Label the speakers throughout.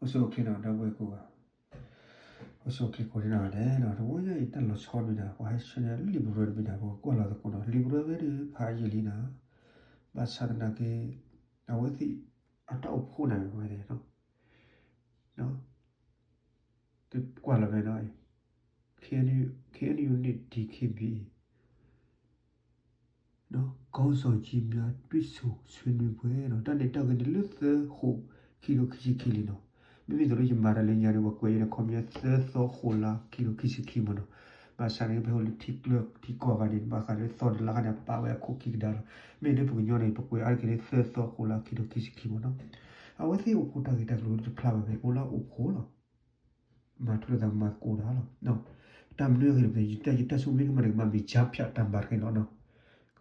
Speaker 1: also okay na da we ko also okay ko na de no da we ya ta lo so bi da wa channel libro bi da ko la ko no libro be de pha yi li na ba sa na ke na we ti ata o pho na we de no te kwa la be na can you need DKB နော်ကောင်းဆောင်ကြီးများတွေ့ဆုံဆွေးနွေးပွဲနော်တန်တဲ့တောက်ကနေလွတ်သဟုကီလိုခီခီလီနော်မိမိတို့ရမာရလညာရဝကွေရကွန်မြတ်သသောခိုလာကီလိုခီခီမနော်ဘာစာရေဘယ်လိုတိကလတိကောကနေဘာခရဲသောလာကနေပါဝဲခုကီဒါမေနေပညောနေပကွေအားကလေးသသောခိုလာကီလိုခီခီမနော်အဝစီကိုတာဂီတာလို့ဖလာပဲကိုလာအိုခိုးနော်မထရဒမတ်ကိုလာနော်တမ်လို့ရပဲတဆုမိကမရမဘီချပ်ဖြတ်တမ်ဘာခေနော်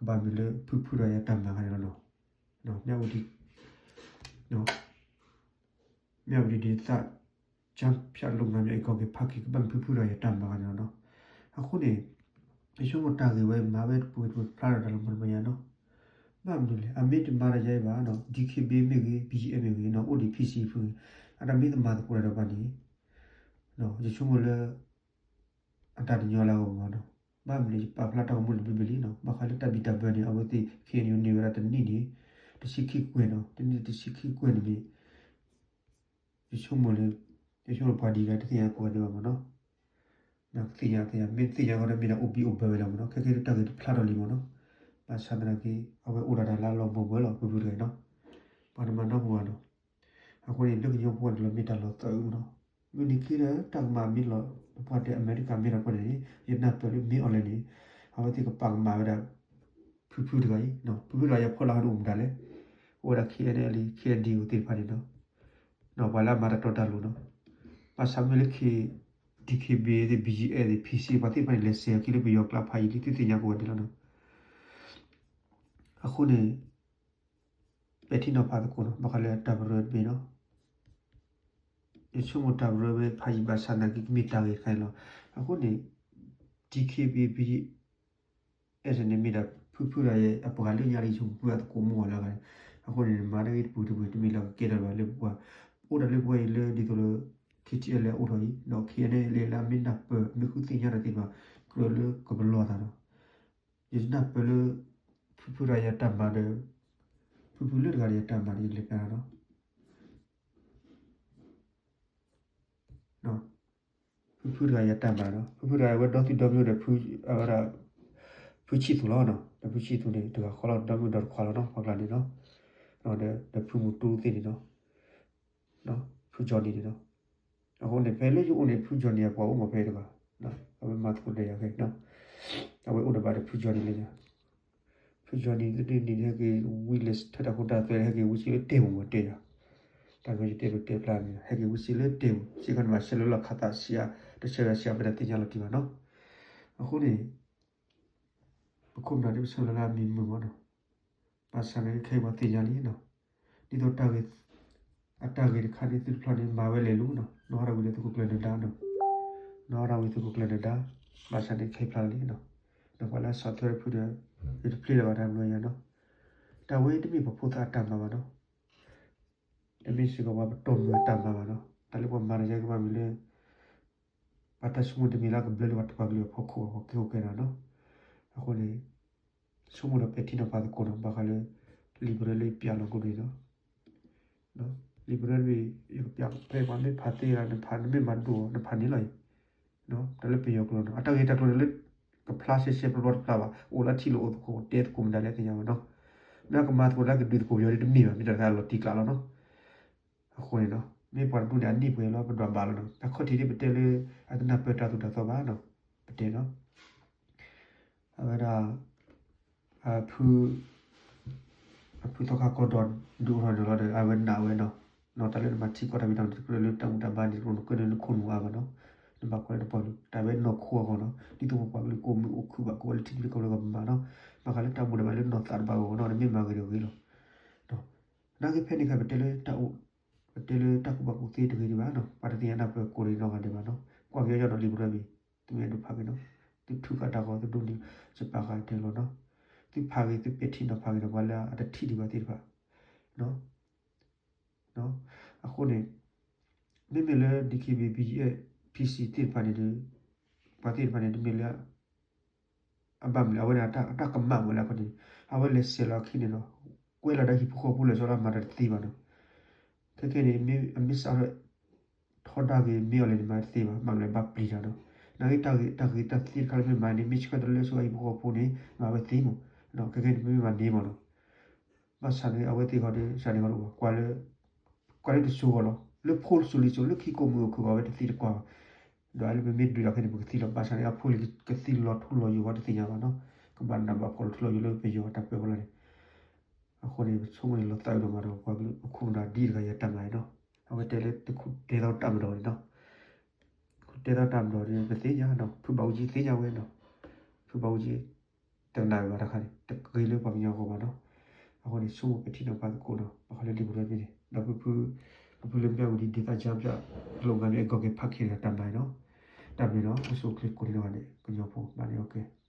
Speaker 1: ဘာမီလေဖူဖူရရတမ်းမှာနော်နော်မြောက်ဒီနော်မြောက်ဒီဒီသချမ်းဖြတ်လုံးငါမြေကောက်ဖခိကဘန်ဖူဖူရရတမ်းမှာနော်အခုနေဒီရှုံးမတာကေဝဲမာဘက်ပူပူဖလာရတယ်မမရနော်ဘာမလို့လဲအမေတမာရကြပါနော် DKB မြေကြီး BGM မြေကြီးနော် ODPC ဖူအဲ့ဒါမိသမားကိုရတော့ပါနေနော်ဒီရှုံးမလဲအတားညောလာအောင်နော်ဘာမလို့ပါဖလာတော့မလို့ဘီလီနော်ဘာခါလက်တဘီတဘနေအဝတိခေညူနီရတနီဒီတရှိခိကွေနော်တရှိခိကွေနေပြီဒီရှုံးမလို့ဒီရှုံးပါဒီကတည်းကကိုတယ်ပါနော်နောက်သိရမင်းသိရတော့မင်းအုပ်ပြီးအုပ်ပဲလာမနော်ခဲခဲတက်ခဲဖလာတော့လီမနော်ဘာသာဒနာကြီးအဝဲဥရတာလာလောဘဘလောပူပူတယ်နော်ပါဒမနော်ဘောနော်အခုဒီလူရုပ်ပေါ်လို့မိတာလို့တော်နော်မင်းဒီကိရတမမီလောဘာတဲ့အမေရိကန်မြေပေါ်နေရနပလို့မီအွန်လိုင်းနေအဝတိကပမာရဖူဖူတကကြီးနော်ဖူဖူရရဖော်လာလို့မတယ်လေဟိုရခီရဲလီခီဒီကိုတိဖာနေနော်ဘာလာမာရတော်တာလို့နော်ပါဆာမလခီ DKB ဒီ BGA ဒီ PC ဘာတိပိုင်လက်ဆေကီလိုဘီယောကလာဖိုင်ဒီတိညာကိုတယ်နော်အခုနေပက်တီနော်ဖာတကူနော်ဘာခလဲတဘရဘီနော်ဒီချုံမတာဘရဘဖိုင်ဘာဆာနာကိမီတာကေခိုင်လောအခုနေ DKB BG အဲ့ဒါနေမိတာဖူဖူရရဲ့အပကလေးညာရီချုံပူရတကူမောလာတယ်အခုနေမာရီပူတူပူတမီလာကေရပါလေပွာအိုဒါလေပွေလေဒီကလိုခီချီလေအိုထိုကြီးနော်ခီနေလေလာမင်းနပ်မခုတင်ရတဲ့ပါကလိုလေကဘလောတာနော်ဒီနပ်ပလေဖူဖူရရဲ့တမ်ပါတဲ့ဖူဖူလေကလေးတမ်ပါလေးလေကနော်နော်ဖူဖူရရဲ့တမ်ပါနော်ဖူဖူရရဲ့ဝတ်တော့ဒီ W တဲ့ဖူအဲ့ဒါဖူချီတူလောနော်တဖူချီတူနေတကခေါ်တော့ W တော့ခေါ်တော့နော်ခေါ်လာနေနော်နော်တဲ့ဖူမူတူသိနေနော်ဖူဂျော်ဒီနော်အခုနေဖဲလေယူနေဖူဂျော်ဒီပေါ်မဖဲတပါနော်အဝမတ်ကိုလေရခဲ့နော်အဝဥဒဘာဖူဂျော်ဒီလေဖူဂျော်ဒီဒီနေကေဝီလစ်ထတာခုတာဖဲဟကေဝစီတေမတေရတာကိုတေတေပလာနေဟကေဝစီလေတေစီကန်မဆလလခတာစီယာတချရစီယာပဒတိညာလတိမနော်အခုနေပခုနာဒီဆလလာမီမမနော်ပါစနေခေမတိညာလီနော်ဒီတော့တာကေအတာကေခါဒီတိဖလာနေမာဝဲလေလူနော်ရဝီလေတကုကလေဒါနော်ရဝီတကုကလေဒါပါစနေခေဖလာလီနော်ဝလာဆော့ဖ်ဝဲဖူတဲ့ဒီပလေးလာတယ်နော်တဝဲတမီပဖို့တာတမ်းပါနော်တမီစီကဘာတုံးတမ်းပါနော်တလေးပေါ်မာရကြကမမီလေပတ်တဆုမတမီလာကဘလဝတ်ပါဘလဖို့ခိုဟုတ်ကဲနော်အခုလေဆုမလပတီနပါကိုနော်ဘာခလေလီဘရလေးပြလောကိုဒီနော်လီဘရလေးရပြပဲမနေဖတ်တေရနဲ့ဖန်မေမန်ဒူနဲ့ဖန်နေလိုက်နော်တလေးပြယောကနော်အတောက်ရတက်လို့လေကဖလာရှေပလော့ဖလာအိုလာချီလိုကိုတေကုမ်ဒါလေတင်ရနော်မြတ်ကမတ်ကိုလာကဒီကိုရဒီမီမိတာလာတီကလာနော်အခုနော်မေပေါ်ဒူဒန်ဒီပွဲလောပဒဘာလောနော်အခုတီဒီပတေလေအဒနာပတာတူတာသောဘာနော်ပတေနော်အဲ့ဒါဖူတော့ကောဒွန်ဒူရလောအဝနာဝဲနော်တလည်းမချီကောတာမီတောင်ဒီလိုတောင်တဘာဒီကိုကိုလည်းခုန်ဝါပါနော်ဘာကိုလည်းပေါ်လို့ဒါပဲနော်ခေါ်ကောနော်ဒီတော့ပေါ်လို့ကိုမအခုဘာကိုလည်းတီးကိုလည်းဘာနော်ဘာကလည်းတောင်မလည်းလည်းနော်တာဘာကိုနော်မြင်မှာကြလို့နော်နားကဖက်နေကပဲတလည်းတောက်တက်ဘာကိုသေးတကယ်ဒီပါနော်ပါတီအနာပဲကိုရီနော်ကနေပါနော်ကွာပြောကြတော့လီဘရဘီသူရဲ့တို့ဖာကေနော်သူထုကတာကောသူတို့ဒီစပါကတဲလို့နော်သူဖာကေသူပက်တီနော်ဖာကေတော့ဘာလဲအတထီဒီပါတိပါနော်အခုနေ me le DKB PC tin pa ni pa tin pa ni me le abam le awena ta kamma mo la ko ni awele se la khini no kwela da hi pho pu le so la ma da ti ba no ke ni mi sa thoda ge mi ole ni ma ti ba ma le ba pli da no na ge ta ti kal me ma ni mi chka le so ai pho pu ni ma ba ti mo no ke ni mi ma ni mo no ba sa ni awe ti ko de sa ni ko kwa le de so lo le phol su li so le ki ko mo ko ba ti kwa do ale me mi la ke ni bu ti lo ba sa ni a phol ke ti lo thu lo yu wa ti ya ba no ka ban na ba phol thu lo yu le pe yo ta pe ko laအခုနေချုံးနေလို့တိုက်တော့မှာတော့ဘာလို့ခုနဒီကရတတ်မှာနော်အခုတဲလေတခုတဲတော့တတ်မတော့နော်ခုတဲတော့တတ်မတော့ဒီမသိညာနော်ဖူပေါကြီးသိညာဝဲနော်ဖူပေါကြီးတန်နိုင်ပါတခါတကေးလို့ပါမြောက်ပါနော်အခုနေချုံးပတိတော့ပါကိုတော့ဘာလဲဒီဘရပြီတော့ဖူလည်းပြောဒီဒေတာချပြလောကနေကောကေဖက်ခေတတ်နိုင်နော်တတ်ပြီနော်အစိုးကလစ်ကိုလည်းကနေကိုညောဖို့ပါလေโอเค